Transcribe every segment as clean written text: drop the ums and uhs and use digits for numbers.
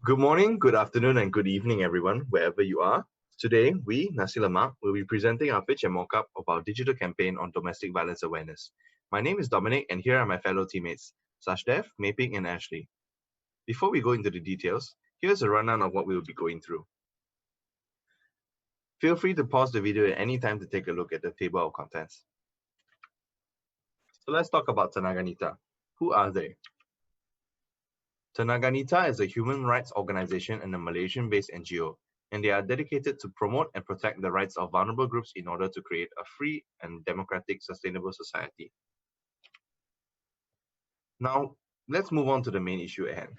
Good morning, good afternoon, and good evening, everyone, wherever you are. Today, we, Nasi Lemak, will be presenting our pitch and mock-up of our digital campaign on domestic violence awareness. My name is Dominic, and here are my fellow teammates, Sashdev, Maping, and Ashley. Before we go into the details, here's a rundown of what we will be going through. Feel free to pause the video at any time to take a look at the table of contents. So let's talk about Tenaganita. Who are they? Tenaganita is a human rights organization and a Malaysian-based NGO, and they are dedicated to promote and protect the rights of vulnerable groups in order to create a free and democratic sustainable society. Now, let's move on to the main issue at hand.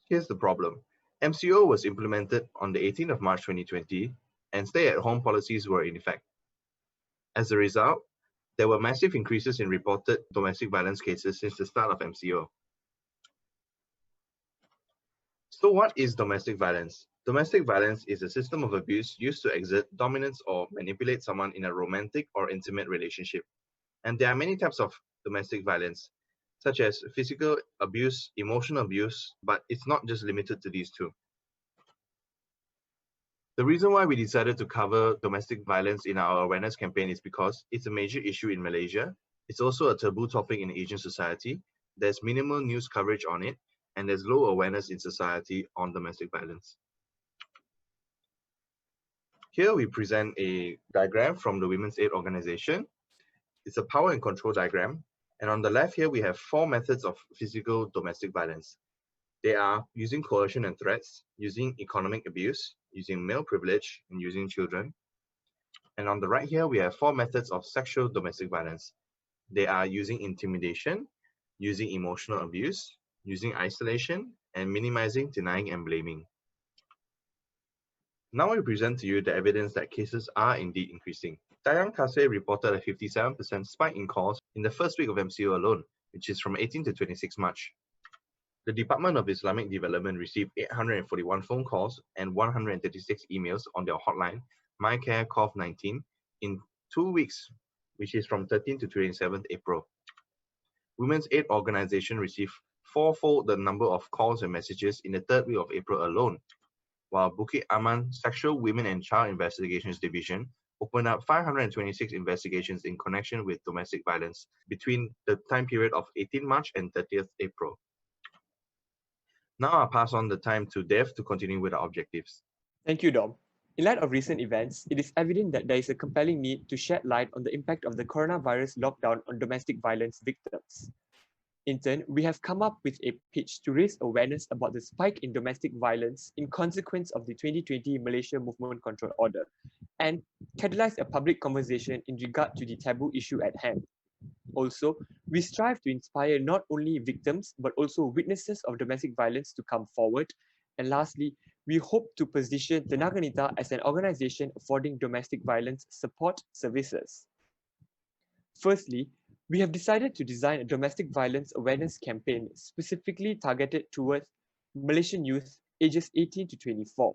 Here's the problem. MCO was implemented on the 18th of March 2020, and stay-at-home policies were in effect. As a result, there were massive increases in reported domestic violence cases since the start of MCO. So what is domestic violence? Domestic violence is a system of abuse used to exert dominance or manipulate someone in a romantic or intimate relationship. And there are many types of domestic violence, such as physical abuse, emotional abuse, but it's not just limited to these two. The reason why we decided to cover domestic violence in our awareness campaign is because it's a major issue in Malaysia. It's also a taboo topic in Asian society. There's minimal news coverage on it, and there's low awareness in society on domestic violence. Here we present a diagram from the Women's Aid Organization. It's a power and control diagram. And on the left here, we have 4 methods of physical domestic violence. They are using coercion and threats, using economic abuse, using male privilege, and using children. And on the right here, we have 4 methods of sexual domestic violence. They are using intimidation, using emotional abuse, using isolation, and minimizing, denying, and blaming. Now I present to you the evidence that cases are indeed increasing. Dayang Kaseh reported a 57% spike in calls in the first week of MCO alone, which is from 18 to 26 March. The Department of Islamic Development received 841 phone calls and 136 emails on their hotline, MyCare-CoV-19, in 2 weeks, which is from 13 to 27 April. Women's Aid Organization received 4-fold the number of calls and messages in the 3rd week of April alone, while Bukit Aman Sexual Women and Child Investigations Division opened up 526 investigations in connection with domestic violence between the time period of 18 March and 30th April. Now I'll pass on the time to Dev to continue with our objectives. Thank you, Dom. In light of recent events, it is evident that there is a compelling need to shed light on the impact of the coronavirus lockdown on domestic violence victims. In turn, we have come up with a pitch to raise awareness about the spike in domestic violence in consequence of the 2020 Malaysia Movement Control Order and catalyze a public conversation in regard to the taboo issue at hand. Also, we strive to inspire not only victims but also witnesses of domestic violence to come forward. And lastly, we hope to position Tenaganita as an organization affording domestic violence support services. Firstly, we have decided to design a domestic violence awareness campaign specifically targeted towards Malaysian youth ages 18 to 24.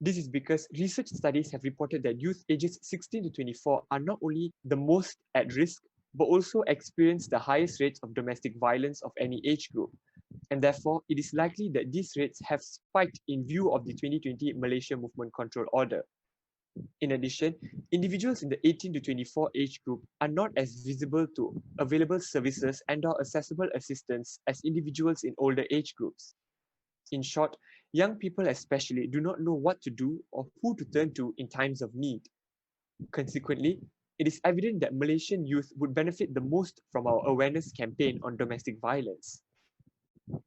This is because research studies have reported that youth ages 16 to 24 are not only the most at risk, but also experience the highest rates of domestic violence of any age group. And therefore, it is likely that these rates have spiked in view of the 2020 Malaysia Movement Control Order. In addition, individuals in the 18 to 24 age group are not as visible to available services and/or accessible assistance as individuals in older age groups. In short, young people especially do not know what to do or who to turn to in times of need. Consequently, it is evident that Malaysian youth would benefit the most from our awareness campaign on domestic violence.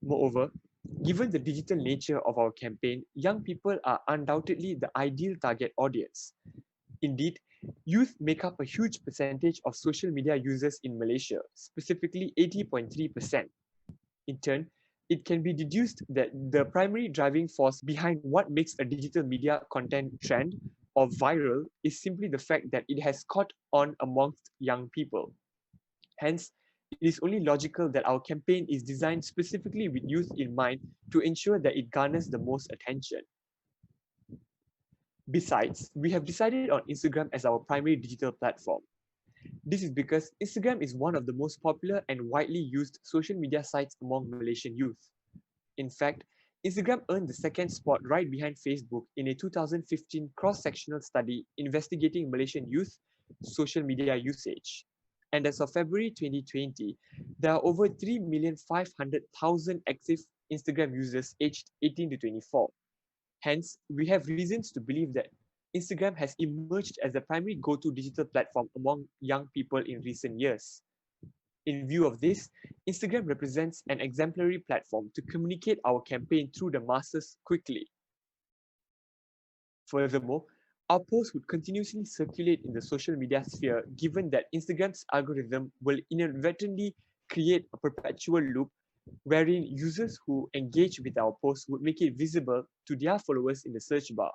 Moreover, given the digital nature of our campaign, young people are undoubtedly the ideal target audience. Indeed, youth make up a huge percentage of social media users in Malaysia, specifically 80.3%. In turn, it can be deduced that the primary driving force behind what makes a digital media content trend or viral is simply the fact that it has caught on amongst young people. Hence, it is only logical that our campaign is designed specifically with youth in mind to ensure that it garners the most attention. Besides, we have decided on Instagram as our primary digital platform. This is because Instagram is one of the most popular and widely used social media sites among Malaysian youth. In fact, Instagram earned the second spot right behind Facebook in a 2015 cross-sectional study investigating Malaysian youth social media usage. And as of February 2020, there are over 3,500,000 active Instagram users aged 18 to 24. Hence, we have reasons to believe that Instagram has emerged as the primary go-to digital platform among young people in recent years. In view of this, Instagram represents an exemplary platform to communicate our campaign through the masses quickly. Furthermore, our posts would continuously circulate in the social media sphere given that Instagram's algorithm will inadvertently create a perpetual loop wherein users who engage with our posts would make it visible to their followers in the search bar.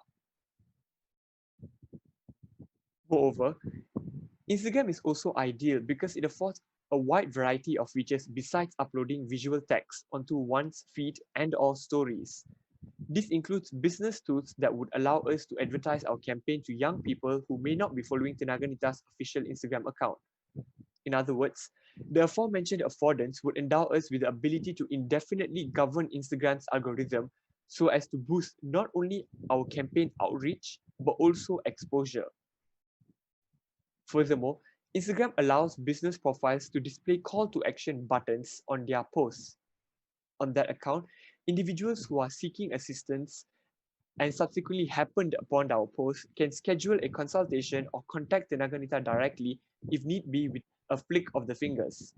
Moreover, Instagram is also ideal because it affords a wide variety of features besides uploading visual text onto one's feed and/or stories. This includes business tools that would allow us to advertise our campaign to young people who may not be following Tenaga Nita's official Instagram account. In other words, the aforementioned affordance would endow us with the ability to indefinitely govern Instagram's algorithm so as to boost not only our campaign outreach, but also exposure. Furthermore, Instagram allows business profiles to display call to action buttons on their posts. On that account, individuals who are seeking assistance and subsequently happened upon our post can schedule a consultation or contact Tenaga Nita directly if need be with a flick of the fingers.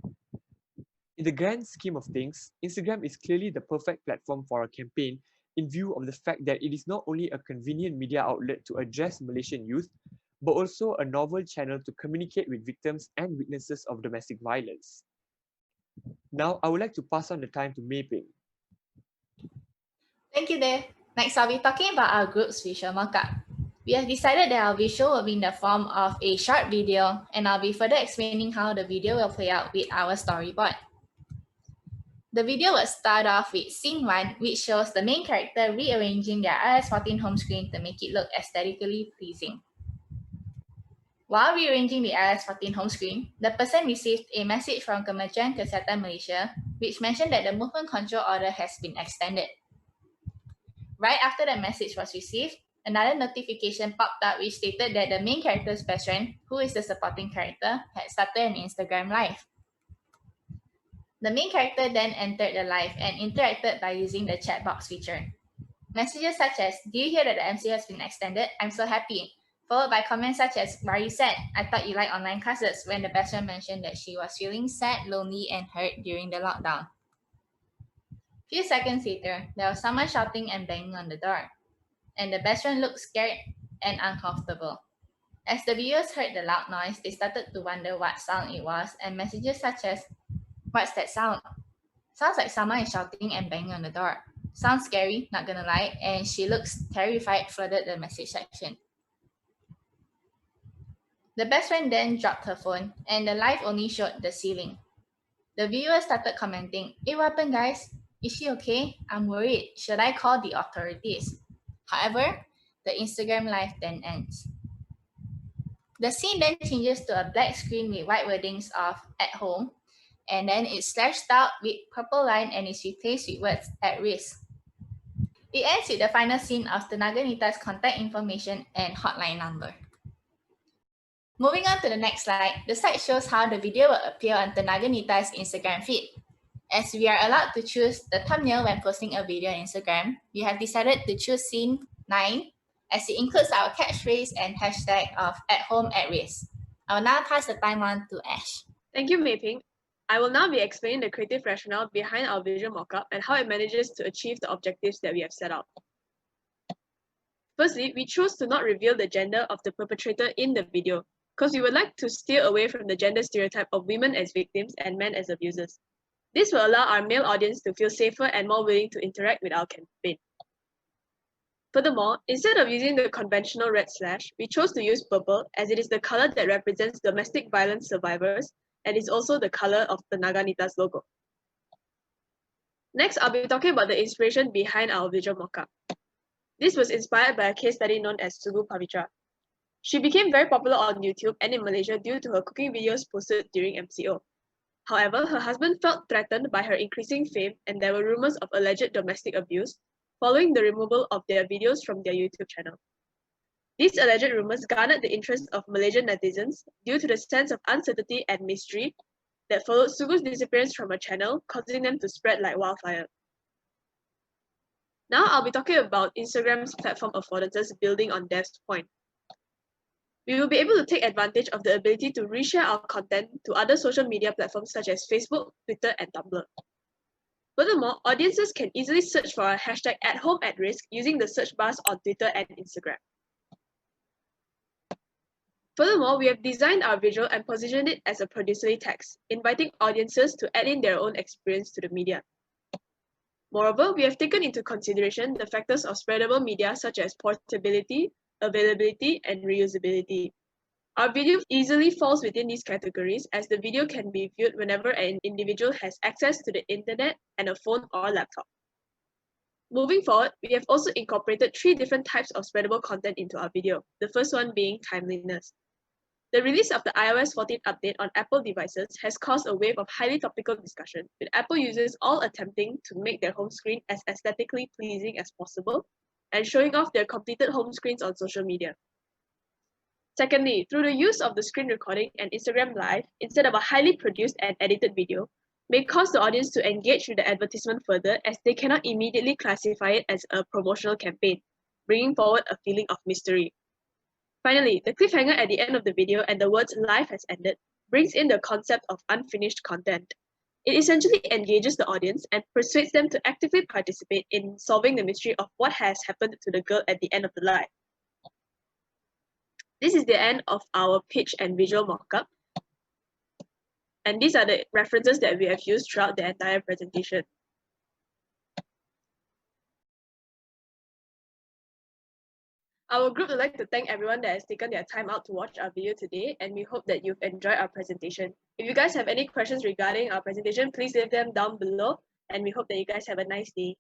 In the grand scheme of things, Instagram is clearly the perfect platform for a campaign in view of the fact that it is not only a convenient media outlet to address Malaysian youth, but also a novel channel to communicate with victims and witnesses of domestic violence. Now, I would like to pass on the time to Mei Ping. Thank you, Dave. Next, I'll be talking about our group's visual mock-up. We have decided that our visual will be in the form of a short video, and I'll be further explaining how the video will play out with our storyboard. The video will start off with scene 1, which shows the main character rearranging their IS-14 home screen to make it look aesthetically pleasing. While rearranging the IS-14 home screen, the person received a message from Kementerian Kesihatan Malaysia, which mentioned that the movement control order has been extended. Right after the message was received, another notification popped up which stated that the main character's best friend, who is the supporting character, had started an Instagram live. The main character then entered the live and interacted by using the chat box feature. Messages such as, "Do you hear that the MCO has been extended? I'm so happy," followed by comments such as, "Why are you sad? I thought you liked online classes," when the best friend mentioned that she was feeling sad, lonely, and hurt during the lockdown. Few seconds later, there was someone shouting and banging on the door, and the best friend looked scared and uncomfortable. As the viewers heard the loud noise, they started to wonder what sound it was, and messages such as, "What's that sound? Sounds like someone is shouting and banging on the door. Sounds scary, not gonna lie," and "she looks terrified" flooded the message section. The best friend then dropped her phone, and the live only showed the ceiling. The viewers started commenting, "Hey, what happened, guys? Is she okay? I'm worried. Should I call the authorities?" However, the Instagram live then ends. The scene then changes to a black screen with white wordings of "at home," and then it's slashed out with purple line and is replaced with words "at risk." It ends with the final scene of Tenaga Nita's contact information and hotline number. Moving on to the next slide, the slide shows how the video will appear on Tenaga Nita's Instagram feed. As we are allowed to choose the thumbnail when posting a video on Instagram, we have decided to choose scene 9 as it includes our catchphrase and hashtag of @HomeAtRisk. I will now pass the time on to Ash. Thank you, Mei Ping. I will now be explaining the creative rationale behind our visual mockup and how it manages to achieve the objectives that we have set out. Firstly, we chose to not reveal the gender of the perpetrator in the video because we would like to steer away from the gender stereotype of women as victims and men as abusers. This will allow our male audience to feel safer and more willing to interact with our campaign. Furthermore, instead of using the conventional red slash, we chose to use purple as it is the color that represents domestic violence survivors and is also the color of the Tenaga Nita's logo. Next, I'll be talking about the inspiration behind our visual mockup. This was inspired by a case study known as Sugu Pavitra. She became very popular on YouTube and in Malaysia due to her cooking videos posted during MCO. However, her husband felt threatened by her increasing fame and there were rumors of alleged domestic abuse following the removal of their videos from their YouTube channel. These alleged rumors garnered the interest of Malaysian netizens due to the sense of uncertainty and mystery that followed Sugu's disappearance from her channel, causing them to spread like wildfire. Now I'll be talking about Instagram's platform affordances building on Dev's point. We will be able to take advantage of the ability to reshare our content to other social media platforms such as Facebook, Twitter, and Tumblr. Furthermore, audiences can easily search for a hashtag @HomeAtRisk using the search bars on Twitter and Instagram. Furthermore, we have designed our visual and positioned it as a producerly text, inviting audiences to add in their own experience to the media. Moreover, we have taken into consideration the factors of spreadable media such as portability, availability, and reusability. Our video easily falls within these categories as the video can be viewed whenever an individual has access to the internet and a phone or laptop. Moving forward, we have also incorporated 3 different types of spreadable content into our video, the first one being timeliness. The release of the iOS 14 update on Apple devices has caused a wave of highly topical discussion, with Apple users all attempting to make their home screen as aesthetically pleasing as possible and showing off their completed home screens on social media. Secondly, through the use of the screen recording and Instagram Live, instead of a highly produced and edited video, may cause the audience to engage with the advertisement further as they cannot immediately classify it as a promotional campaign, bringing forward a feeling of mystery. Finally, the cliffhanger at the end of the video and the words "live has ended" brings in the concept of unfinished content. It essentially engages the audience and persuades them to actively participate in solving the mystery of what has happened to the girl at the end of the live. This is the end of our pitch and visual mockup. And these are the references that we have used throughout the entire presentation. Our group would like to thank everyone that has taken their time out to watch our video today, and we hope that you've enjoyed our presentation. If you guys have any questions regarding our presentation, please leave them down below, and we hope that you guys have a nice day.